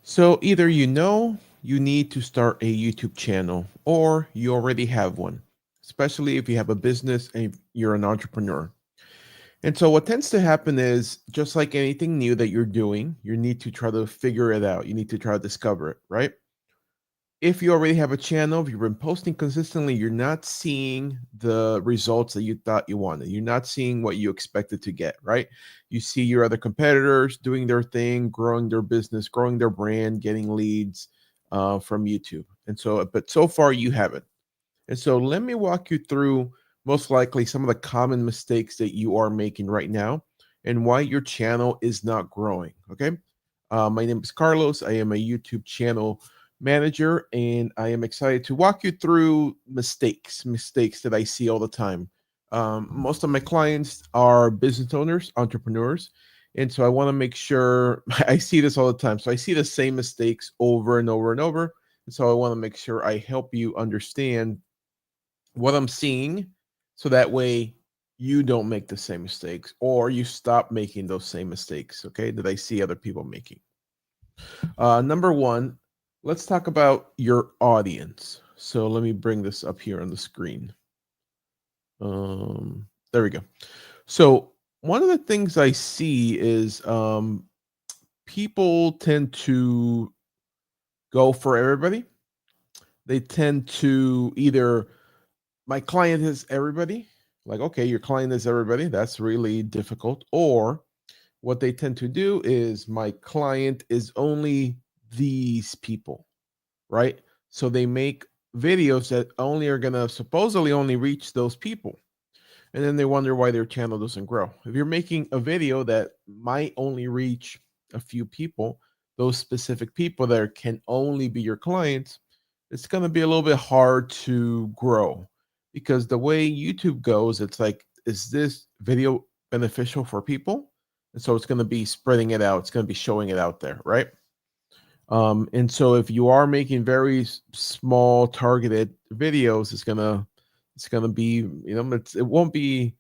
So either you need to start a YouTube channel or you already have one, especially if you have a business and you're an entrepreneur. And so what tends to happen is just like anything new that you're doing, you need to try to figure it out. You need to try to discover it, right? If you already have a channel, if you've been posting consistently, you're not seeing the results that you thought you wanted. You're not seeing what you expected to get, right? You see your other competitors doing their thing, growing their business, growing their brand, getting leads from YouTube. And so, but so far you haven't. And so let me walk you through most likely some of the common mistakes that you are making right now and why your channel is not growing. Okay. My name is Carlos. I am a YouTube channel manager, and I am excited to walk you through mistakes that I see all the time. Most of my clients are business owners, entrepreneurs. And so I want to make sure I see this all the time. So I see the same mistakes over and over and over. And so I want to make sure I help you understand what I'm seeing so that way you don't make the same mistakes or you stop making those same mistakes, okay, that I see other people making. Number one, let's talk about your audience. So let me bring this up here on the screen. There we go. So one of the things I see is people tend to go for everybody. They tend to either my client is everybody. Like, okay, your client is everybody. That's really difficult. Or what they tend to do is my client is only these people, right? So they make videos that only are going to supposedly only reach those people. And then they wonder why their channel doesn't grow. If you're making a video that might only reach a few people, those specific people that can only be your clients, it's going to be a little bit hard to grow because the way YouTube goes, it's like, is this video beneficial for people? And so it's going to be spreading it out. It's going to be showing it out there, right? And so if you are making very small targeted videos, it's gonna be, it won't be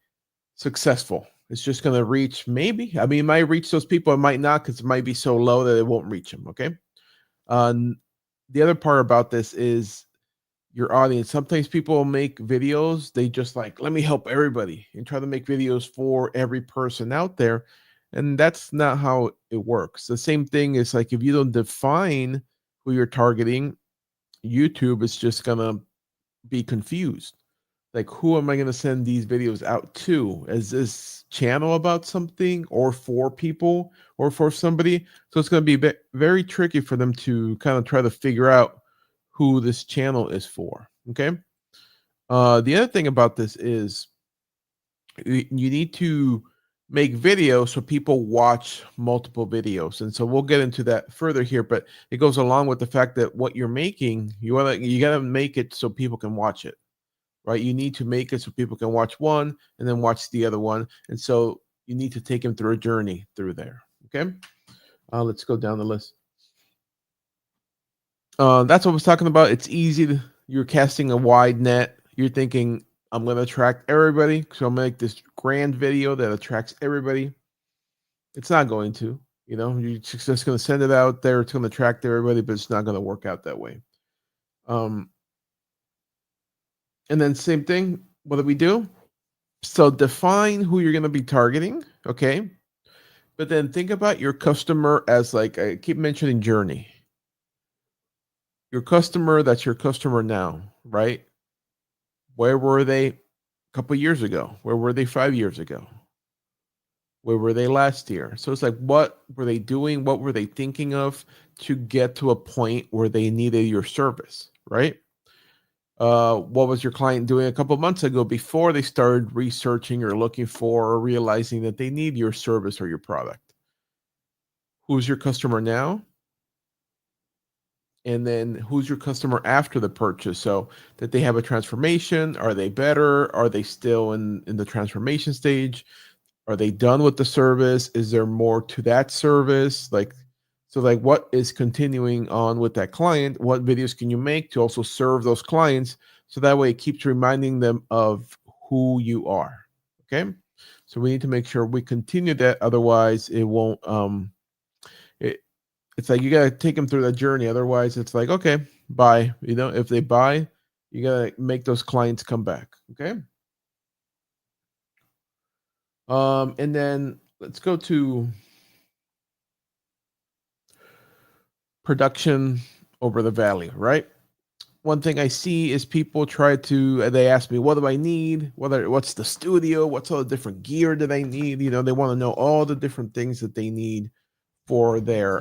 successful. It's just gonna reach maybe. I mean, it might reach those people, it might not, because it might be so low that it won't reach them. Okay. Um, the other part about this is your audience. Sometimes people make videos, they just like, let me help everybody and try to make videos for every person out there. And that's not how it works. The same thing is like if you don't define who you're targeting, YouTube is just gonna be confused. Like, who am I gonna send these videos out to? Is this channel about something or for people or for somebody? So it's gonna be very tricky for them to kind of try to figure out who this channel is for. Okay. The other thing about this is you need to make videos so people watch multiple videos, and so we'll get into that further here. But it goes along with the fact that what you're making, you gotta make it so people can watch it, right? You need to make it so people can watch one and then watch the other one, and so you need to take them through a journey through there. Okay. Let's go down the list. That's what I was talking about. It's easy to, you're casting a wide net. You're thinking, I'm going to attract everybody. So I'm going to make this grand video that attracts everybody. It's not going to, you're just going to send it out there. It's going to attract everybody, but it's not going to work out that way. Um, and then same thing. What do we do? So define who you're going to be targeting. Okay. But then think about your customer as like, I keep mentioning journey. Your customer, that's your customer now, right? Where were they a couple years ago? Where were they 5 years ago? Where were they last year? So it's like, what were they doing? What were they thinking of to get to a point where they needed your service, right? What was your client doing a couple months ago before they started researching or looking for or realizing that they need your service or your product? Who's your customer now? And then who's your customer after the purchase? So that they have a transformation, are they better, are they still in the transformation stage, are they done with the service, is there more to that service, like, so like what is continuing on with that client, what videos can you make to also serve those clients, so that way it keeps reminding them of who you are. Okay, so we need to make sure we continue that, otherwise it won't it, It's like you gotta take them through that journey. Otherwise, it's like, okay, buy. If they buy, you gotta make those clients come back. Okay. And then let's go to production over the value, right? One thing I see is people try to they ask me, what do I need? What's the studio? What's all the different gear that I need? They want to know all the different things that they need for their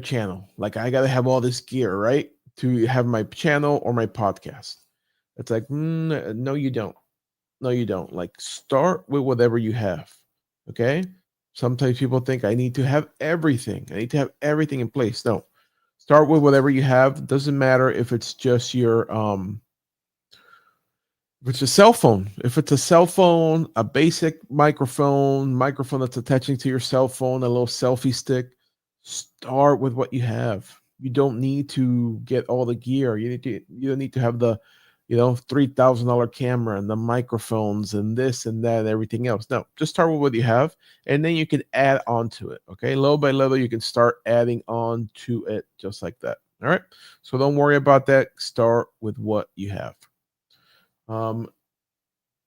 channel. Like I gotta have all this gear, right? To have my channel or my podcast. It's like, no, you don't. No, you don't. Like start with whatever you have. Okay. Sometimes people think I need to have everything. I need to have everything in place. No. Start with whatever you have. Doesn't matter if it's just your if it's a cell phone. If it's a cell phone, a basic microphone that's attaching to your cell phone, a little selfie stick, start with what you have. You don't need to get all the gear. You don't need to have the, $3,000 camera and the microphones and this and that and everything else. No, just start with what you have, and then you can add on to it. Okay, little by little, you can start adding on to it just like that. All right. So don't worry about that. Start with what you have. Um,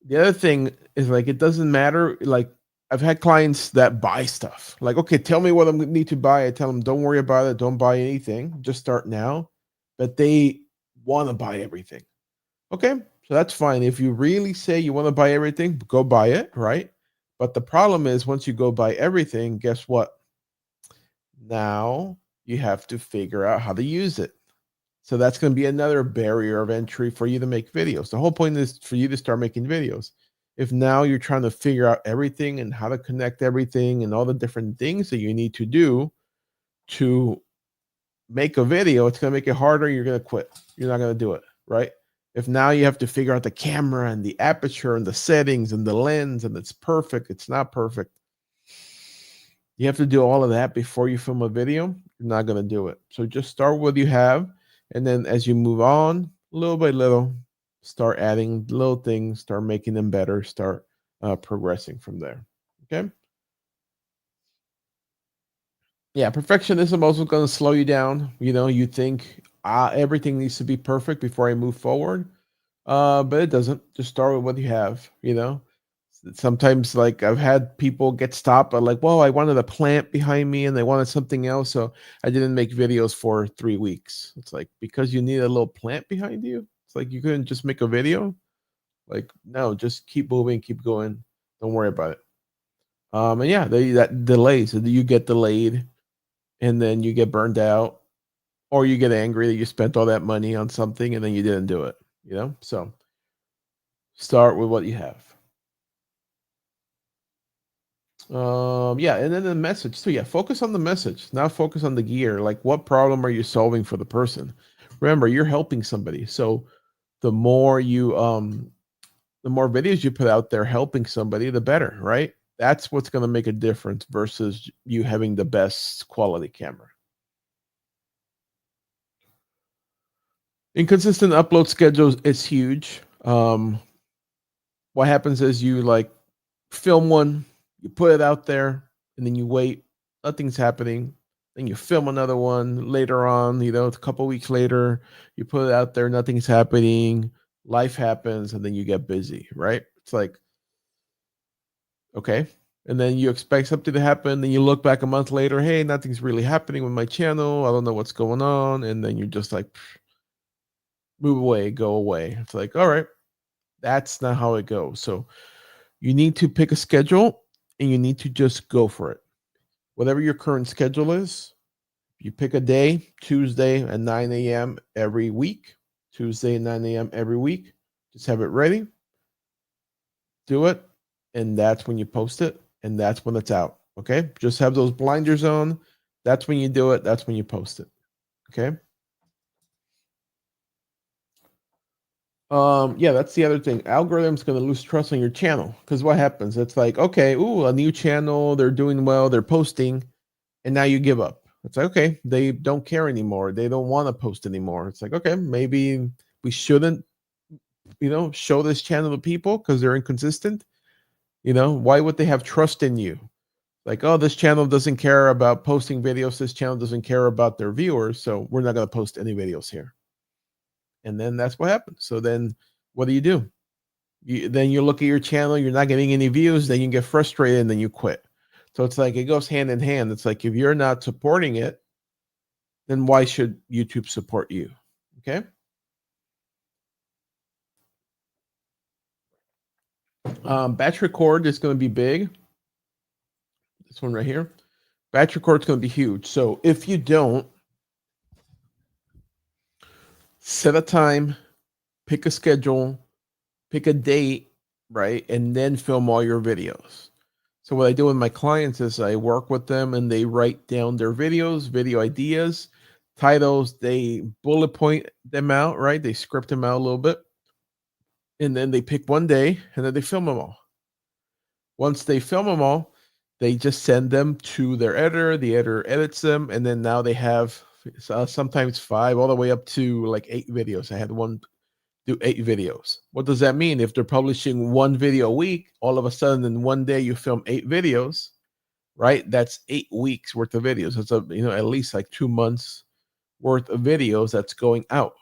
the other thing is like it doesn't matter. Like I've had clients that buy stuff. Like, okay, tell me what I need to buy. I tell them, don't worry about it. Don't buy anything. Just start now. But they want to buy everything. Okay, so that's fine. If you really say you want to buy everything, go buy it, right? But the problem is once you go buy everything, guess what? Now you have to figure out how to use it. So that's going to be another barrier of entry for you to make videos. The whole point is for you to start making videos. If now you're trying to figure out everything and how to connect everything and all the different things that you need to do to make a video, it's going to make it harder. You're going to quit. You're not going to do it, right? If now you have to figure out the camera and the aperture and the settings and the lens and it's perfect, it's not perfect. You have to do all of that before you film a video. You're not going to do it. So just start with what you have. And then as you move on, little by little, start adding little things, start making them better, start progressing from there. Okay. Yeah. Perfectionism also going to slow you down. You think everything needs to be perfect before I move forward. But it doesn't. Just start with what you have. Sometimes like I've had people get stopped by like, well, I wanted a plant behind me and they wanted something else. So I didn't make videos for 3 weeks. It's like because you need a little plant behind you. It's like you couldn't just make a video. Like, no, just keep moving, keep going. Don't worry about it. And yeah, that delays. So you get delayed and then you get burned out, or you get angry that you spent all that money on something and then you didn't do it. So start with what you have. Yeah, and then the message. So yeah, focus on the message, not focus on the gear. Like what problem are you solving for the person? Remember, you're helping somebody. So the more the more videos you put out there helping somebody, the better, right? That's what's going to make a difference versus you having the best quality camera. Inconsistent upload schedules is huge. What happens is you like film one, you put it out there, and then you wait. Nothing's happening. Then you film another one later on, a couple weeks later, you put it out there, nothing's happening. Life happens, and then you get busy, right? It's like, okay. And then you expect something to happen, then you look back a month later, hey, nothing's really happening with my channel. I don't know what's going on. And then you're just like, move away, go away. It's like, all right, that's not how it goes. So you need to pick a schedule and you need to just go for it. Whatever your current schedule is, you pick a day, Tuesday at 9 a.m. every week, Tuesday at 9 a.m. every week. Just have it ready, do it, and that's when you post it, and that's when it's out. Okay. Just have those blinders on. That's when you do it. That's when you post it. Okay. Yeah, that's the other thing. Algorithm's gonna lose trust on your channel because what happens? It's like, okay, ooh, a new channel, they're doing well, they're posting, and now you give up. It's like, okay, they don't care anymore. They don't want to post anymore. It's like, okay, maybe we shouldn't, show this channel to people because they're inconsistent. Why would they have trust in you? Like, oh, this channel doesn't care about posting videos. This channel doesn't care about their viewers. So we're not going to post any videos here. And then that's what happens. So then what do? Then you look at your channel, you're not getting any views, then you get frustrated and then you quit. So it's like it goes hand in hand. It's like if you're not supporting it, then why should YouTube support you? Okay. Batch record is going to be big. This one right here. Batch record is going to be huge. So if you don't set a time, pick a schedule, pick a date, right? And then film all your videos. So what I do with my clients is I work with them and they write down their videos, video ideas, titles, they bullet point them out, right? They script them out a little bit. And then they pick one day and then they film them all. Once they film them all, they just send them to their editor. The editor edits them. And then now they have sometimes 5 all the way up to like 8 videos. I had one do 8 videos. What does that mean? If they're publishing 1 video a week, all of a sudden in one day you film 8 videos, right? That's 8 weeks worth of videos. It's at least like 2 months worth of videos that's going out.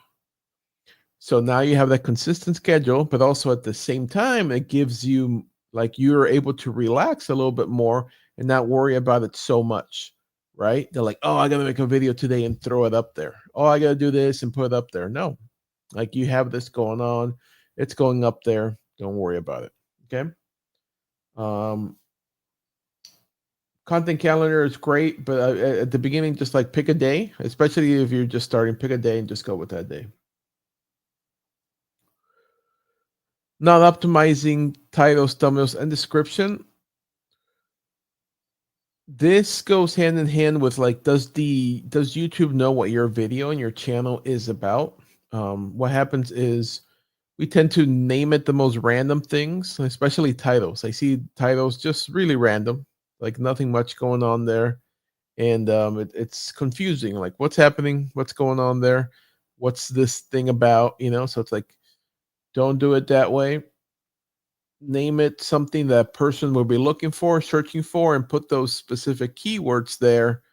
So now you have that consistent schedule, but also at the same time, it gives you like you're able to relax a little bit more and not worry about it so much, right? They're like, oh, I got to make a video today and throw it up there. Oh, I got to do this and put it up there. No, like you have this going on, it's going up there. Don't worry about it. Okay. Um, Content calendar is great, but at the beginning, just like pick a day, especially if you're just starting, pick a day and just go with that day. Not optimizing titles, thumbnails, and description. This goes hand in hand with like, does YouTube know what your video and your channel is about? What happens is we tend to name it the most random things, especially titles. I see titles just really random, like nothing much going on there. And it's confusing. Like, what's happening? What's going on there? What's this thing about? So it's like, don't do it that way. Name it something that person will be looking for, searching for, and put those specific keywords there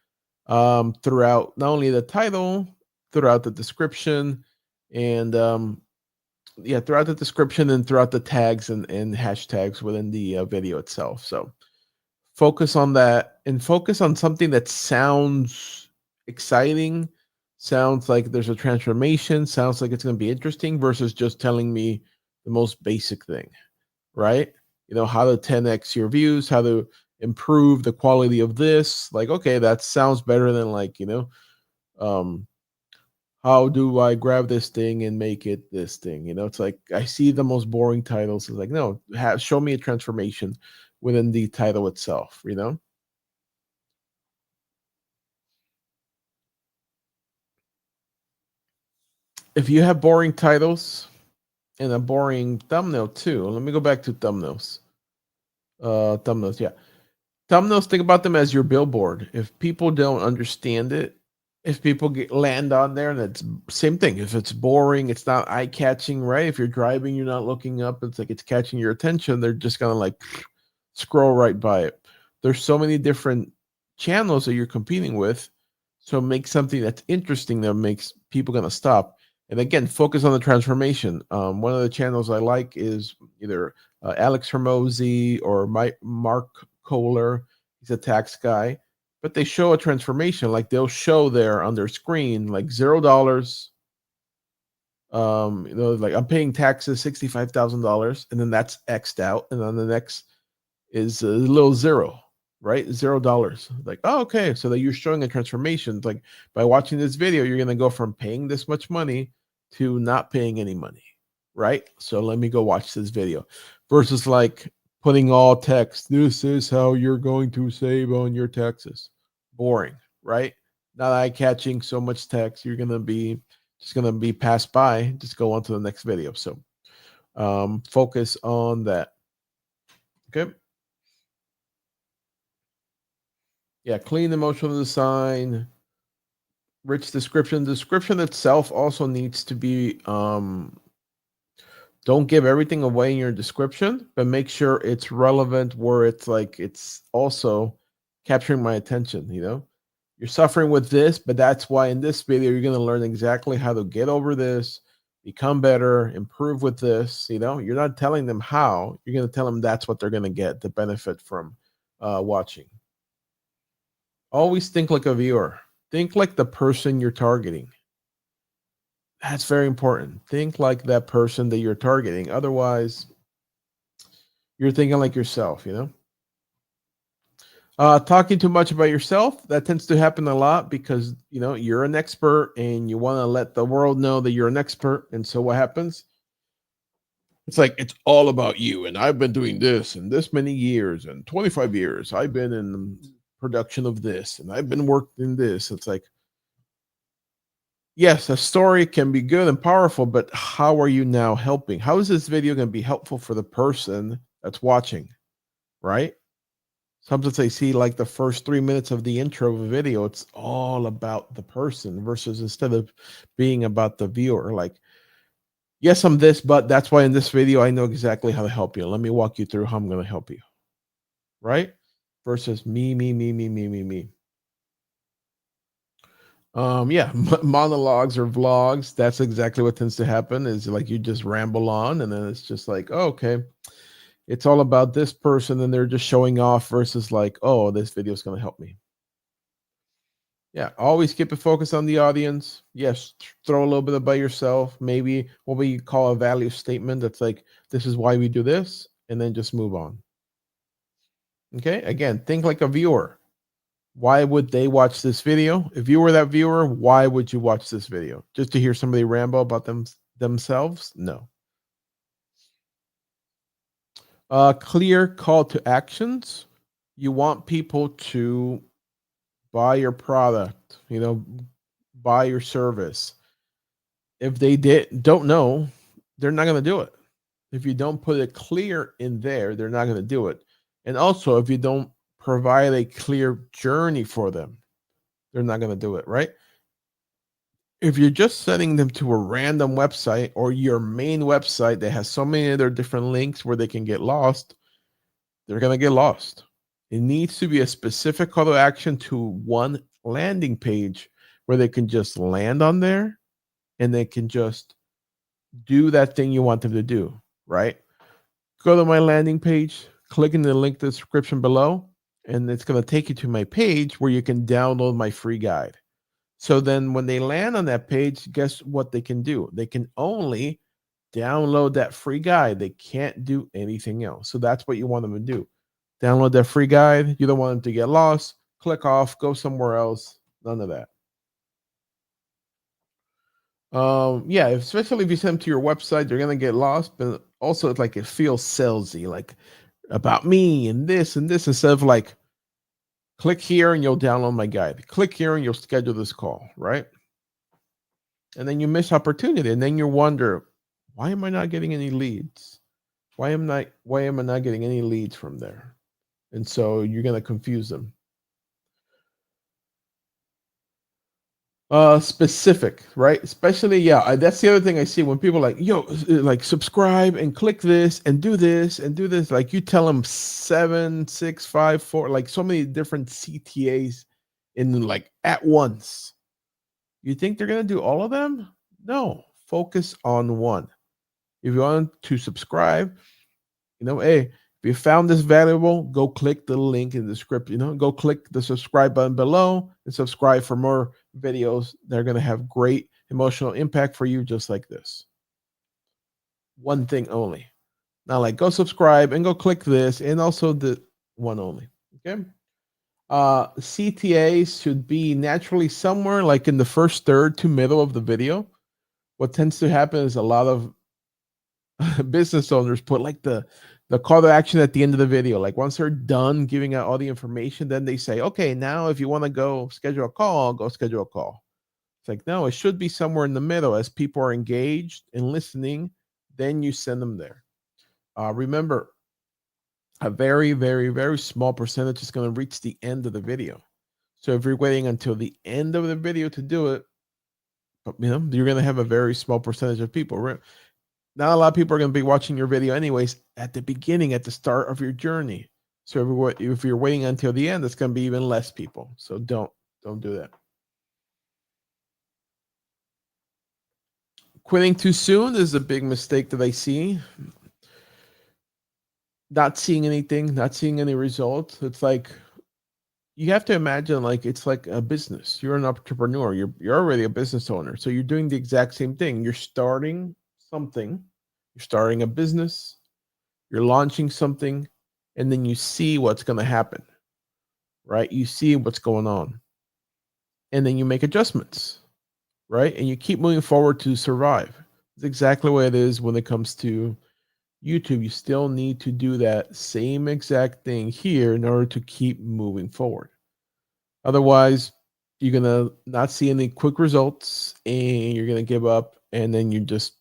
throughout not only the title, throughout the description, and throughout the description and throughout the tags and hashtags within the video itself. So focus on that and focus on something that sounds exciting, sounds like there's a transformation, sounds like it's going to be interesting versus just telling me the most basic thing, right? How to 10x your views, how to improve the quality of this. Like, okay, that sounds better than like, um, how do I grab this thing and make it this thing? It's like I see the most boring titles. It's like, no, show me a transformation within the title itself. If you have boring titles and a boring thumbnail too, let me go back to thumbnails. Thumbnails, yeah. Thumbnails, think about them as your billboard. If people don't understand it, if people land on there and it's same thing. If it's boring, it's not eye catching, right? If you're driving, you're not looking up, it's like it's catching your attention. They're just gonna like scroll right by it. There's so many different channels that you're competing with. So make something that's interesting that makes people gonna stop. And again, focus on the transformation. One of the channels I like is either Alex Hermosi or Mark Kohler. He's a tax guy, but they show a transformation. Like they'll show there on their screen, like $0. Like I'm paying taxes $65,000, and then that's X'd out, and then the next is a little zero, right? $0. Like, oh, okay. So that you're showing a transformation. It's like by watching this video, you're gonna go from paying this much money to not paying any money, right? So let me go watch this video. Versus like putting all text, this is how you're going to save on your taxes. Boring, right? Not eye catching, so much text. You're gonna be just gonna be passed by. Just go on to the next video. So focus on that. Okay. Yeah, clean emotional design, rich description. Description itself also needs to be don't give everything away in your description, but make sure it's relevant where it's like it's also capturing my attention, You're suffering with this, but that's why in this video you're going to learn exactly how to get over this, become better, improve with this. You're not telling them how, you're going to tell them that's what they're going to get the benefit from watching. Always think like a viewer. Think like the person you're targeting. That's very important. Think like that person that you're targeting. Otherwise, you're thinking like yourself. Talking too much about yourself, that tends to happen a lot because, you're an expert and you want to let the world know that you're an expert. And so what happens? It's like, it's all about you. And I've been doing this and this many years and 25 years. I've been in production of this and I've been working this. It's like, yes, a story can be good and powerful, but how are you now helping? How is this video going to be helpful for the person that's watching, right? Sometimes I see like the first 3 minutes of the intro of a video, it's all about the person versus instead of being about the viewer. Like, yes, I'm this, but that's why in this video, I know exactly how to help you. Let me walk you through how I'm going to help you, right? Versus me, me, me, me, me, me, me. Yeah, monologues or vlogs, that's exactly what tends to happen is like you just ramble on and then it's just like, oh, okay, it's all about this person and they're just showing off versus like, oh, this video is going to help me. Yeah, always keep it focused on the audience. Yes, throw a little bit about yourself, maybe what we call a value statement that's like, this is why we do this, and then just move on. Okay, again, think like a viewer. Why would they watch this video? If you were that viewer, why would you watch this video? Just to hear somebody ramble about themselves? No. Clear call to actions. You want people to buy your product, buy your service. If they don't know, they're not going to do it. If you don't put it clear in there, they're not going to do it. And also, if you don't provide a clear journey for them, they're not going to do it, right? If you're just sending them to a random website or your main website that has so many other different links where they can get lost, they're going to get lost. It needs to be a specific call to action to one landing page where they can just land on there and they can just do that thing you want them to do, right? Go to my landing page, click in the link in the description below, and it's going to take you to my page where you can download my free guide. So then when they land on that page, guess what they can do? They can only download that free guide. They can't do anything else. So that's what you want them to do. Download that free guide. You don't want them to get lost. Click off, go somewhere else. None of that. Yeah, especially if you send them to your website, they're gonna get lost. But also, it's like it feels salesy, like about me and this instead of like, click here and you'll download my guide. Click here and you'll schedule this call, right? And then you miss opportunity, and then you wonder, why am I not getting any leads? Why am I not getting any leads from there? And so you're gonna confuse them. Specific, right? Especially, yeah, that's the other thing I see when people like, yo, like subscribe and click this and do this and do this. Like you tell them 7, 6, 5, 4, like so many different CTAs in like at once. You think they're gonna do all of them? No, focus on one. If you want to subscribe, hey, if you found this valuable, go click the link in the script, go click the subscribe button below and subscribe for more videos that are going to have great emotional impact for you, just like this. One thing only. Not like go subscribe and go click this and also the one only. Okay. CTAs should be naturally somewhere like in the first third to middle of the video. What tends to happen is a lot of business owners put like the call to action at the end of the video. Like once they're done giving out all the information, then they say, okay, now if you want to go schedule a call, go schedule a call. It's like, no, it should be somewhere in the middle as people are engaged and listening. Then you send them there. Remember, a very, very, very small percentage is going to reach the end of the video. So if you're waiting until the end of the video to do it, you're going to have a very small percentage of people. Not a lot of people are going to be watching your video anyways at the beginning, at the start of your journey. So if you're waiting until the end, it's going to be even less people. So don't do that. Quitting too soon is a big mistake that I see. Not seeing anything, not seeing any results. It's like you have to imagine like it's like a business. You're an entrepreneur. You're already a business owner. So you're doing the exact same thing. You're starting something. You're starting a business. You're launching something, and then you see what's going to happen, right? You see what's going on, and then you make adjustments, right? And you keep moving forward to survive. It's exactly what it is when it comes to YouTube. You still need to do that same exact thing here in order to keep moving forward. Otherwise, you're gonna not see any quick results, and you're gonna give up, and then you just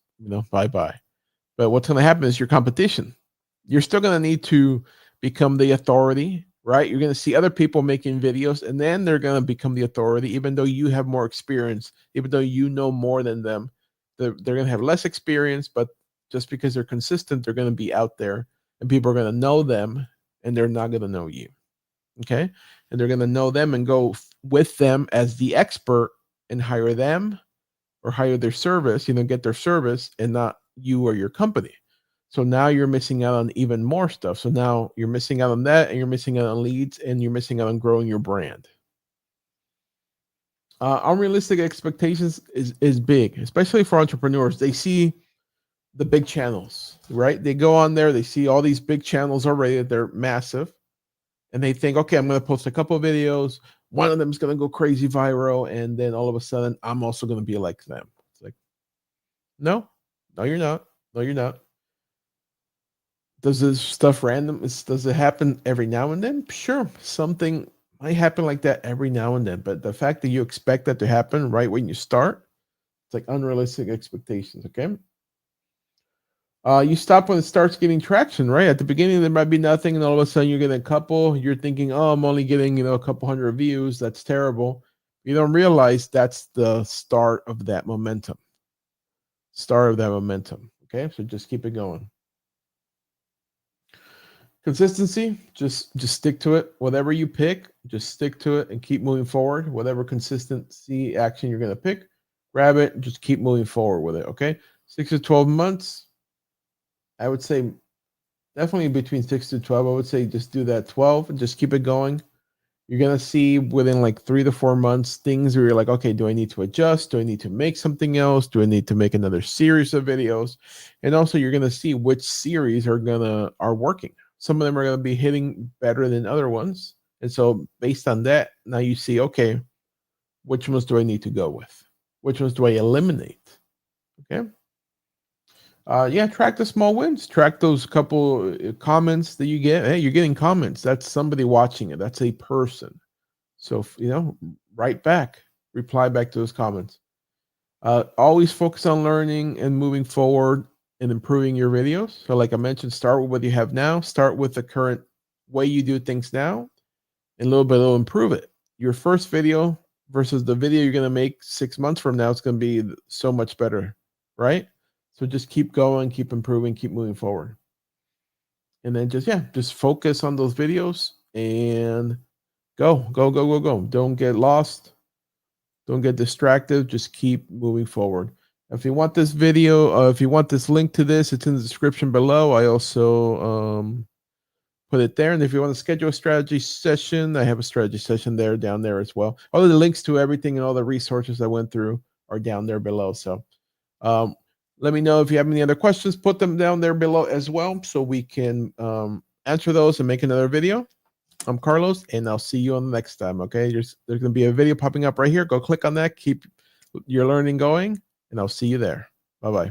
bye bye. But what's gonna happen is your competition. You're still gonna need to become the authority, right? You're gonna see other people making videos, and then they're gonna become the authority, even though you have more experience, even though you know more than them. They're gonna have less experience, but just because they're consistent, they're gonna be out there, and people are gonna know them, and they're not gonna know you. Okay. And they're going to know them and go with them as the expert and hire them or hire their service, get their service and not you or your company. So now you're missing out on even more stuff. So now you're missing out on that, and you're missing out on leads, and you're missing out on growing your brand. Unrealistic expectations is big, especially for entrepreneurs. They see the big channels, right? They go on there, they see all these big channels already. They're massive. And they think, okay, I'm going to post a couple of videos. One of them is going to go crazy viral. And then all of a sudden, I'm also going to be like them. It's like, no, you're not. No, you're not. Does this stuff does it happen every now and then? Sure. Something might happen like that every now and then. But the fact that you expect that to happen right when you start, it's like unrealistic expectations. Okay. You stop when it starts getting traction, right? At the beginning, there might be nothing, and all of a sudden, you're getting a couple. You're thinking, "Oh, I'm only getting a couple hundred views. That's terrible." You don't realize that's the start of that momentum. Start of that momentum. Okay, so just keep it going. Consistency, just stick to it. Whatever you pick, just stick to it and keep moving forward. Whatever consistency action you're gonna pick, grab it. Just keep moving forward with it. Okay, 6 to 12 months. I would say definitely between 6 to 12. I would say just do that 12 and just keep it going. You're going to see within like 3 to 4 months things where you're like, okay, do I need to adjust? Do I need to make something else? Do I need to make another series of videos? And also you're going to see which series are working. Some of them are going to be hitting better than other ones. And so based on that, now you see, okay, which ones do I need to go with? Which ones do I eliminate? Okay. Yeah, track the small wins. Track those couple comments that you get. Hey, you're getting comments. That's somebody watching it. That's a person. So write back, reply back to those comments. Always focus on learning and moving forward and improving your videos. So, like I mentioned, start with what you have now. Start with the current way you do things now, and little by little improve it. Your first video versus the video you're gonna make 6 months from now, it's gonna be so much better, right? So just keep going, keep improving, keep moving forward. And then just focus on those videos and go. Don't get lost. Don't get distracted. Just keep moving forward. If you want this video, if you want this link to this, it's in the description below. I also put it there. And if you want to schedule a strategy session, I have a strategy session down there as well. All the links to everything and all the resources I went through are down there below. So let me know if you have any other questions. Put them down there below as well so we can answer those and make another video. I'm Carlos, and I'll see you on the next time. Okay, there's going to be a video popping up right here. Go click on that. Keep your learning going, and I'll see you there. Bye-bye.